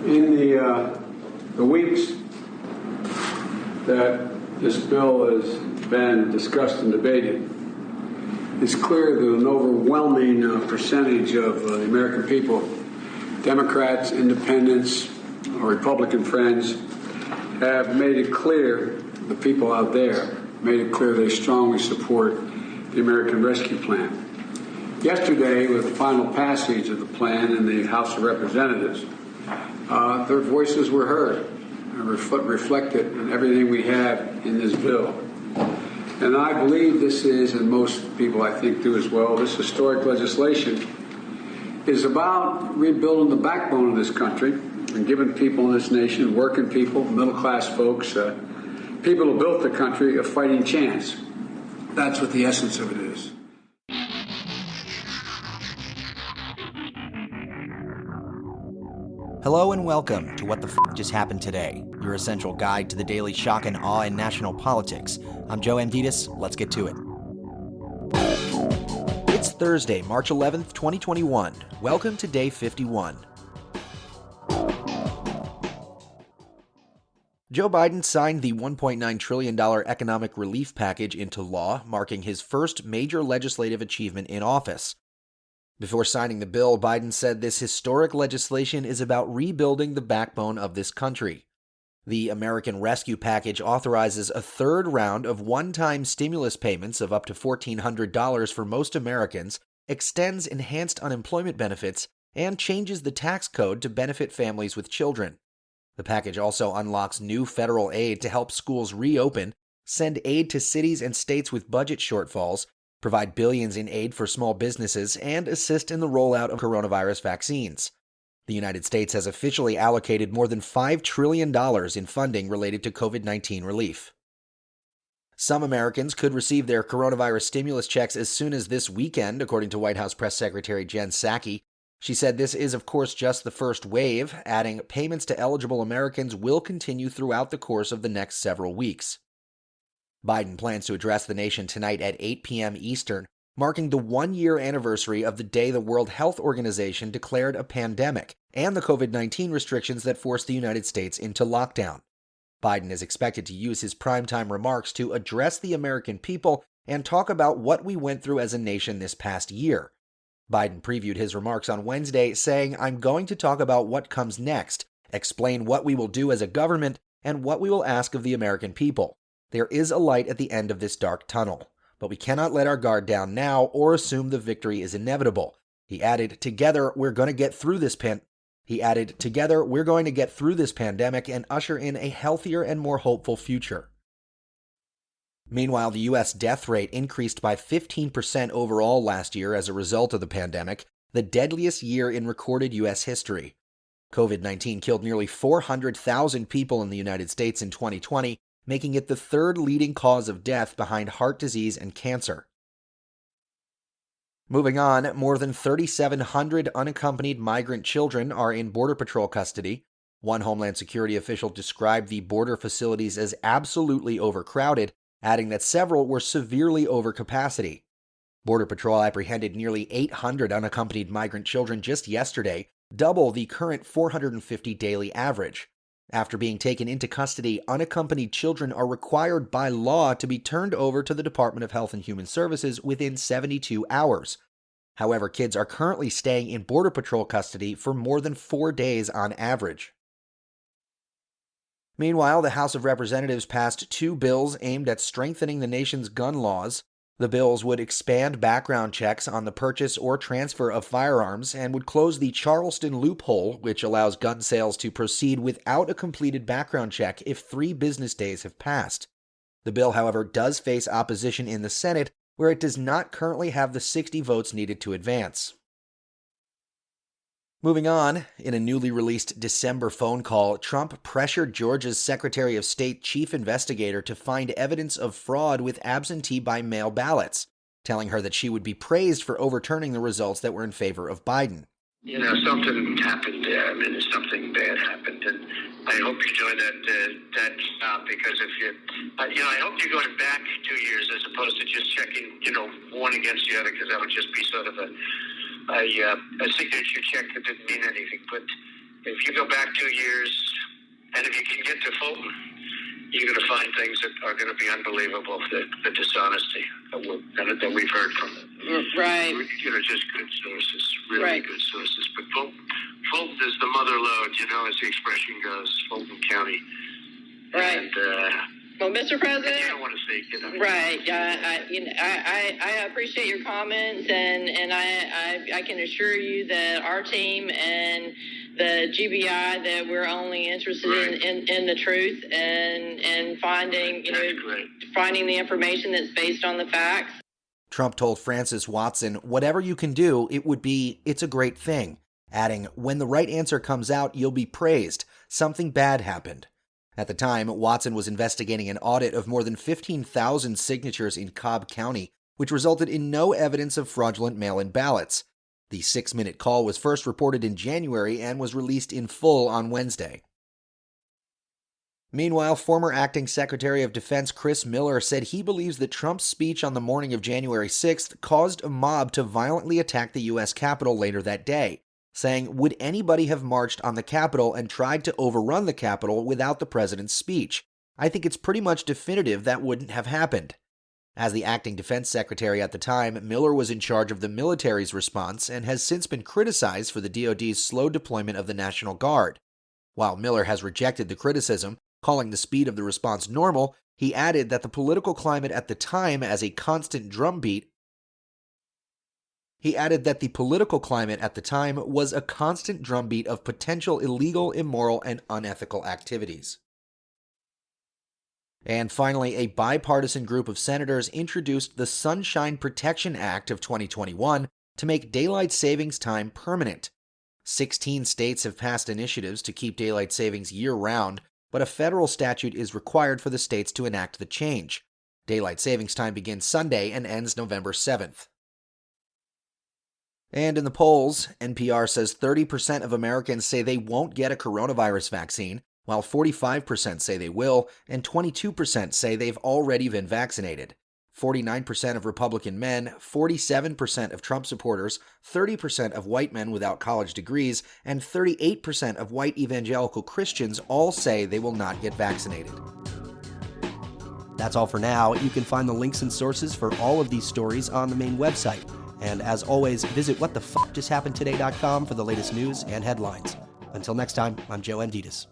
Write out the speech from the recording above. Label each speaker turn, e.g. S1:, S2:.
S1: In the weeks that this bill has been discussed and debated, it's clear that an overwhelming percentage of the American people, Democrats, independents, or Republican friends, have made it clear, the people out there, made it clear they strongly support the American Rescue Plan. Yesterday, with the final passage of the plan in the House of Representatives, their voices were heard and reflected in everything we have in this bill. And I believe this is, and most people I think do as well, this historic legislation is about rebuilding the backbone of this country and giving people in this nation, working people, middle-class folks, people who built the country, a fighting chance. That's what the essence of it is.
S2: Hello and welcome to What the F*** Just Happened Today, your essential guide to the daily shock and awe in national politics. I'm Joe Amditis. Let's get to it. It's Thursday, March 11th, 2021. Welcome to Day 51. Joe Biden signed the $1.9 trillion economic relief package into law, marking his first major legislative achievement in office. Before signing the bill, Biden said this historic legislation is about rebuilding the backbone of this country. The American Rescue Package authorizes a third round of one-time stimulus payments of up to $1,400 for most Americans, extends enhanced unemployment benefits, and changes the tax code to benefit families with children. The package also unlocks new federal aid to help schools reopen, send aid to cities and states with budget shortfalls, provide billions in aid for small businesses, and assist in the rollout of coronavirus vaccines. The United States has officially allocated more than $5 trillion in funding related to COVID-19 relief. Some Americans could receive their coronavirus stimulus checks as soon as this weekend, according to White House Press Secretary Jen Psaki. She said this is, of course, just the first wave, adding payments to eligible Americans will continue throughout the course of the next several weeks. Biden plans to address the nation tonight at 8 p.m. Eastern, marking the one-year anniversary of the day the World Health Organization declared a pandemic and the COVID-19 restrictions that forced the United States into lockdown. Biden is expected to use his primetime remarks to address the American people and talk about what we went through as a nation this past year. Biden previewed his remarks on Wednesday, saying, "I'm going to talk about what comes next, explain what we will do as a government, and what we will ask of the American people. There is a light at the end of this dark tunnel, but we cannot let our guard down now or assume the victory is inevitable." He added, "Together, we're going to get through this pandemic and usher in a healthier and more hopeful future." Meanwhile, the U.S. death rate increased by 15% overall last year as a result of the pandemic, the deadliest year in recorded U.S. history. COVID-19 killed nearly 400,000 people in the United States in 2020, making it the third leading cause of death behind heart disease and cancer. Moving on, more than 3,700 unaccompanied migrant children are in Border Patrol custody. One Homeland Security official described the border facilities as absolutely overcrowded, adding that several were severely over capacity. Border Patrol apprehended nearly 800 unaccompanied migrant children just yesterday, double the current 450 daily average. After being taken into custody, unaccompanied children are required by law to be turned over to the Department of Health and Human Services within 72 hours. However, kids are currently staying in Border Patrol custody for more than 4 days on average. Meanwhile, the House of Representatives passed 2 bills aimed at strengthening the nation's gun laws. The bills would expand background checks on the purchase or transfer of firearms and would close the Charleston loophole, which allows gun sales to proceed without a completed background check if 3 business days have passed. The bill, however, does face opposition in the Senate, where it does not currently have the 60 votes needed to advance. Moving on, in a newly released December phone call, Trump pressured Georgia's Secretary of State chief investigator to find evidence of fraud with absentee-by-mail ballots, telling her that she would be praised for overturning the results that were in favor of Biden.
S3: Something happened there. Something bad happened, and I hope you join that job because if you, I hope you're going back 2 years as opposed to just checking, one against the other, because that would just be sort of a signature check that didn't mean anything. But If you go back 2 years, and if you can get to Fulton, you're going to find things that are going to be unbelievable. The dishonesty that we've heard from them.
S4: Right.
S3: Just good sources, really good sources. But Fulton is the mother lode, as the expression goes. Fulton County.
S4: Right.
S3: And,
S4: well, Mr. President.
S3: I don't want to say,
S4: Right. I appreciate your comments, and I can assure you that our team and the GBI that we're only interested in the truth and finding finding the information that's based on the facts.
S2: Trump told Francis Watson, "Whatever you can do, it's a great thing," adding, "When the right answer comes out, you'll be praised. Something bad happened." At the time, Watson was investigating an audit of more than 15,000 signatures in Cobb County, which resulted in no evidence of fraudulent mail-in ballots. The 6-minute call was first reported in January and was released in full on Wednesday. Meanwhile, former acting Secretary of Defense Chris Miller said he believes that Trump's speech on the morning of January 6th caused a mob to violently attack the U.S. Capitol later that day, saying, "Would anybody have marched on the Capitol and tried to overrun the Capitol without the president's speech? I think it's pretty much definitive that wouldn't have happened." As the acting defense secretary at the time, Miller was in charge of the military's response and has since been criticized for the DoD's slow deployment of the National Guard. While Miller has rejected the criticism, calling the speed of the response normal, he added that the political climate at the time was a constant drumbeat of potential illegal, immoral, and unethical activities. And finally, a bipartisan group of senators introduced the Sunshine Protection Act of 2021 to make daylight savings time permanent. 16 states have passed initiatives to keep daylight savings year-round, but a federal statute is required for the states to enact the change. Daylight savings time begins Sunday and ends November 7th. And in the polls, NPR says 30% of Americans say they won't get a coronavirus vaccine, while 45% say they will, and 22% say they've already been vaccinated. 49% of Republican men, 47% of Trump supporters, 30% of white men without college degrees, and 38% of white evangelical Christians all say they will not get vaccinated. That's all for now. You can find the links and sources for all of these stories on the main website. And as always, visit whatthefjusthappenedtoday.com for the latest news and headlines. Until next time, I'm Joe Anditas.